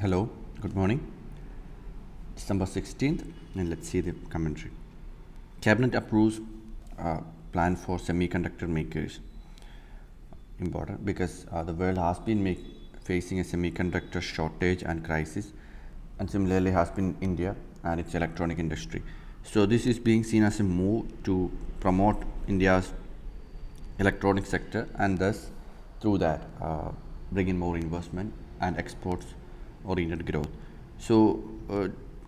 Hello, good morning. December 16th, and let's see the commentary. Cabinet approves plan for semiconductor makers. Important because the world has been facing a semiconductor shortage and crisis, and similarly has been India and its electronic industry. So this is being seen as a move to promote India's electronic sector, and thus through that bring in more investment and exports oriented growth. So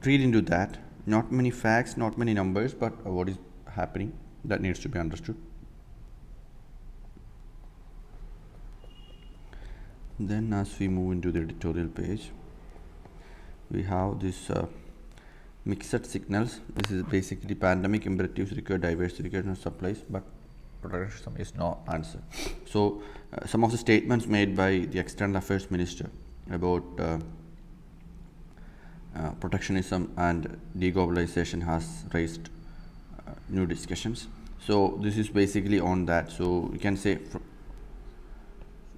read into that, not many facts, not many numbers, but what is happening that needs to be understood. Then as we move into the editorial page, we have this mixed signals. This is basically pandemic imperatives require diversification of supplies, but protectionism is no answer. So some of the statements made by the External Affairs Minister about protectionism and deglobalization has raised new discussions. So this is basically on that. So you can say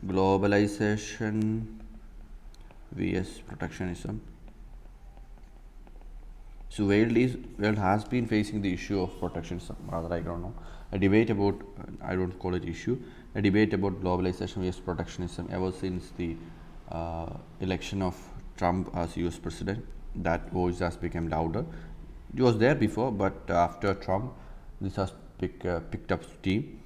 globalization vs protectionism. So world has been facing the issue of protectionism, rather I don't know, a debate about, I don't call it issue, a debate about globalization vs protectionism ever since the election of Trump as US president. That voice has become louder. It was there before, but after Trump, this has picked up steam.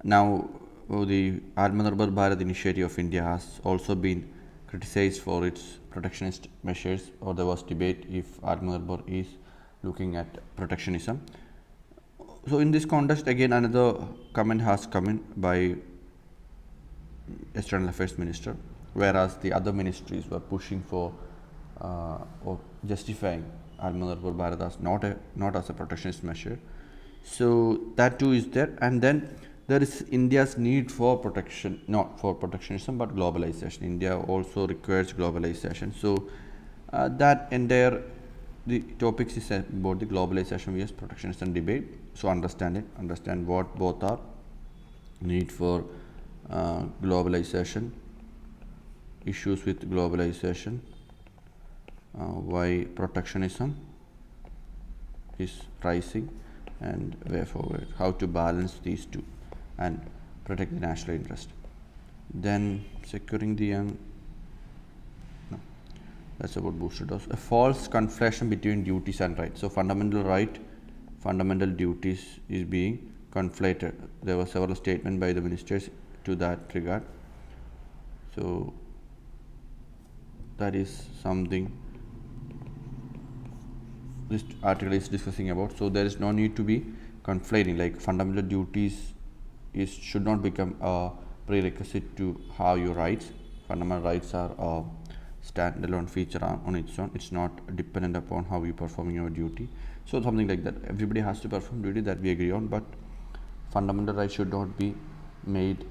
Now, the Atmanirbhar Bharat initiative of India has also been criticized for its protectionist measures, or there was debate if Atmanirbhar is looking at protectionism. So, in this context, again, another comment has come in by External Affairs Minister, whereas the other ministries were pushing for or justifying Atmanirbhar Bharat as not as a protectionist measure. So that too is there, and then there is India's need for protection, not for protectionism but globalization. India also requires globalization. So that entire the topics is about the globalization vs protectionism debate. So understand what both are. Need for globalization, issues with globalization, why protectionism is rising, and way forward, how to balance these two and protect the national interest. Then securing the young, no, that's about booster dose. A false conflation between duties and rights. So fundamental right, fundamental duties is being conflated. There were several statements by the ministers to that regard. So that is something this article is discussing about. So there is no need to be conflating, like fundamental duties should not become a prerequisite to have your rights. Fundamental rights are a standalone feature on its own. It's not dependent upon how you perform your duty. So something like that. Everybody has to perform duty, that we agree on, but fundamental rights should not be made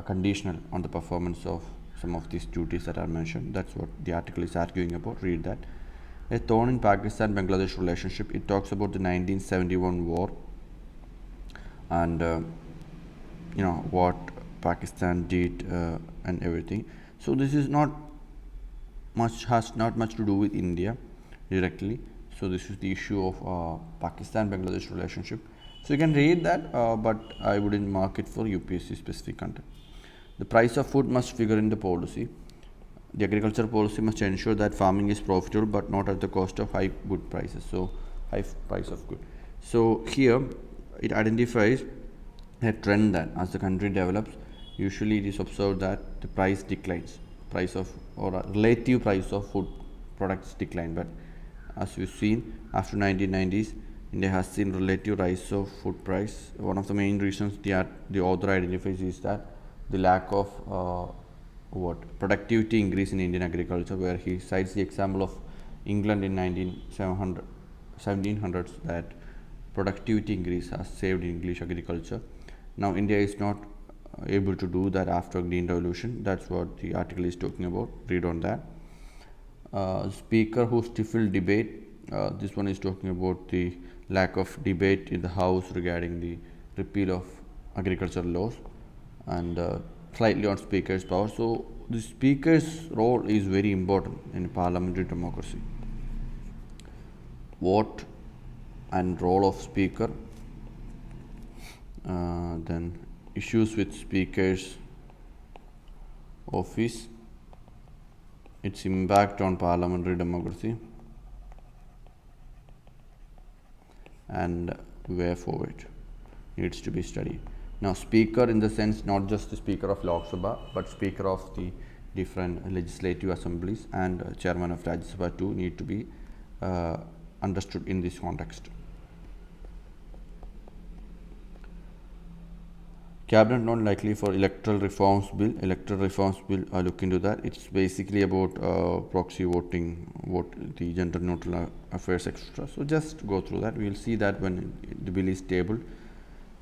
conditional on the performance of some of these duties that are mentioned. That's what the article is arguing about. Read that. A thorn in Pakistan-Bangladesh relationship. It talks about the 1971 war and what Pakistan did and everything. So this is has not much to do with India directly. So this is the issue of Pakistan-Bangladesh relationship. So you can read that, but I wouldn't mark it for UPSC specific content. The price of food must figure in the policy. The agriculture policy must ensure that farming is profitable but not at the cost of high good prices. So high price of good. So here it identifies a trend that as the country develops, usually it is observed that the price declines, price of or a relative price of food products decline. But as we've seen after 1990s, India has seen relative rise of food price. One of the main reasons the author identifies is that the lack of productivity increase in Indian agriculture, where he cites the example of England in 1700s, that productivity increase has saved English agriculture. Now India is not able to do that after Green Revolution. That's what the article is talking about. Read on that. Speaker who stifled debate. This one is talking about the lack of debate in the House regarding the repeal of agricultural laws, and slightly on speaker's power. So the speaker's role is very important in parliamentary democracy. Vote and role of speaker, then issues with speaker's office, its impact on parliamentary democracy, and way forward needs to be studied. Now, speaker in the sense not just the speaker of Lok Sabha, but speaker of the different legislative assemblies and chairman of Rajya Sabha too need to be understood in this context. Cabinet not likely for electoral reforms bill. I'll look into that. It's basically about proxy voting, the gender neutral affairs, etc. So just go through that. We will see that when the bill is tabled.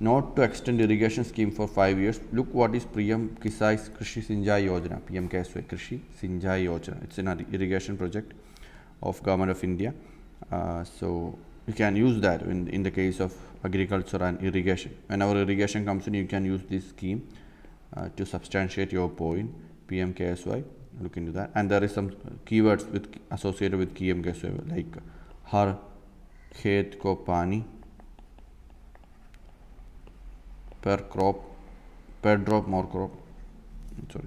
Not to extend irrigation scheme for 5 years. Look what is PM Kisai Krishi Sinjai Yojana, PMKSY Krishi Sinjai Yojana. It's an irrigation project of Government of India. So you can use that in the case of agriculture and irrigation. Whenever irrigation comes in, you can use this scheme to substantiate your point. PMKSY, look into that. And there is some keywords associated with PMKSY like Har Khet Ko Pani, per crop, per drop, more crop. Sorry,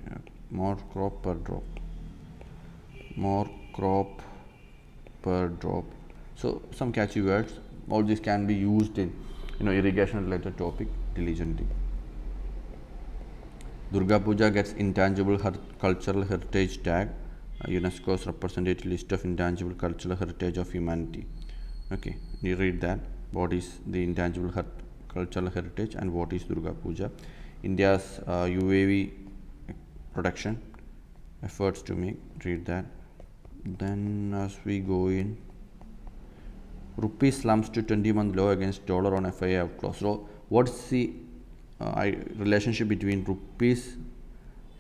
more crop per drop, more crop per drop. So some catchy words. All these can be used in irrigation related topic diligently. Durga Puja gets intangible cultural heritage tag. UNESCO's representative list of intangible cultural heritage of humanity. Okay, you read that. What is the intangible cultural heritage and what is Durga Puja? India's UAV production efforts to make. Read that. Then as we go in, rupee slumps to 20-month low against dollar on FII outflows. So what's the relationship between rupees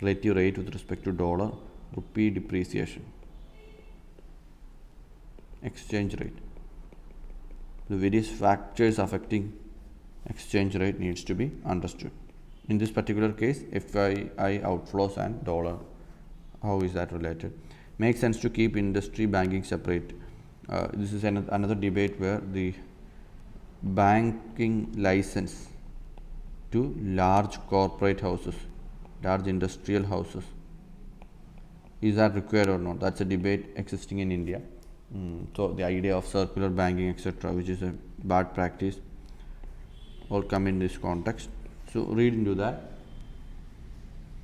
relative rate with respect to dollar? Rupee depreciation, exchange rate. The various factors affecting exchange rate needs to be understood. In this particular case, FII outflows and dollar, how is that related? Makes sense to keep industry banking separate. This is another debate where the banking license to large corporate houses, large industrial houses, is that required or not? That's a debate existing in India. So the idea of circular banking, etc., which is a bad practice, all come in this context. So read into that.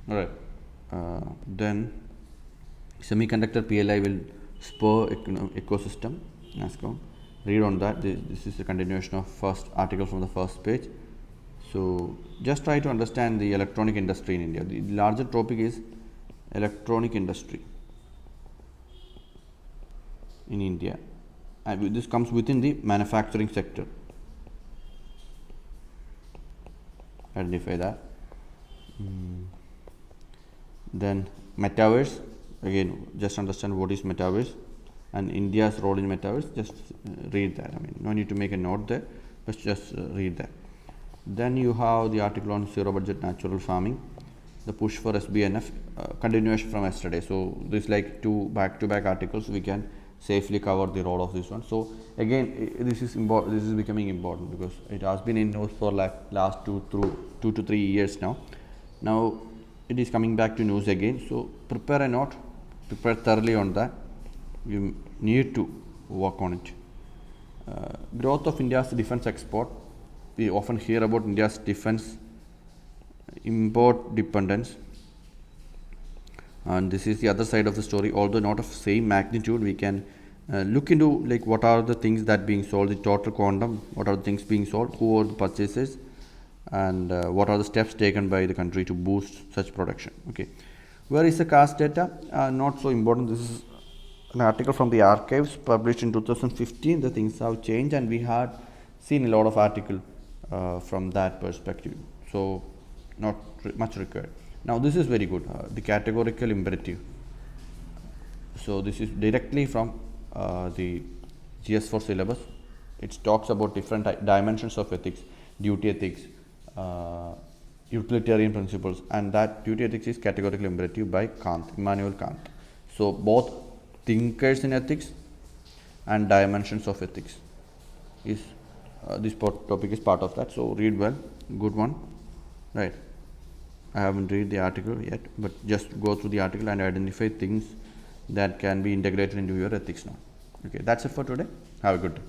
All right. Then semiconductor PLI will spur ecosystem. NASCOM. Read on that. This is a continuation of first article from the first page. So just try to understand the electronic industry in India. The larger topic is electronic industry in India, and this comes within the manufacturing sector. Identify that. Then metaverse, again just understand what is metaverse and India's role in metaverse. Just read that. I mean, no need to make a note there, but just read that. Then you have the article on zero budget natural farming, the push for SBNF, continuation from yesterday. So this like two back-to-back articles, we can safely cover the role of this one. So again, this is becoming important because it has been in news for like last 2 to 3 years now. Now it is coming back to news again. So prepare a note, prepare thoroughly on that. You need to work on it. Growth of India's defense export. We often hear about India's defense import dependence, and this is the other side of the story. Although not of same magnitude, we can look into like what are the things that being sold, the total quantum, what are the things being sold, who are the purchasers, and what are the steps taken by the country to boost such production. Okay, where is the caste data? Not so important. This is an article from the archives published in 2015. The things have changed, and we had seen a lot of article from that perspective. So not much required. Now this is very good, the categorical imperative. So this is directly from the GS4 syllabus. It talks about different dimensions of ethics, duty ethics, utilitarian principles, and that duty ethics is categorically imperative by Immanuel Kant. So both thinkers in ethics and dimensions of ethics is this topic is part of that. So read well, good one, right? I haven't read the article yet, but just go through the article and identify things that can be integrated into your ethics now. Okay, that's it for today. Have a good day.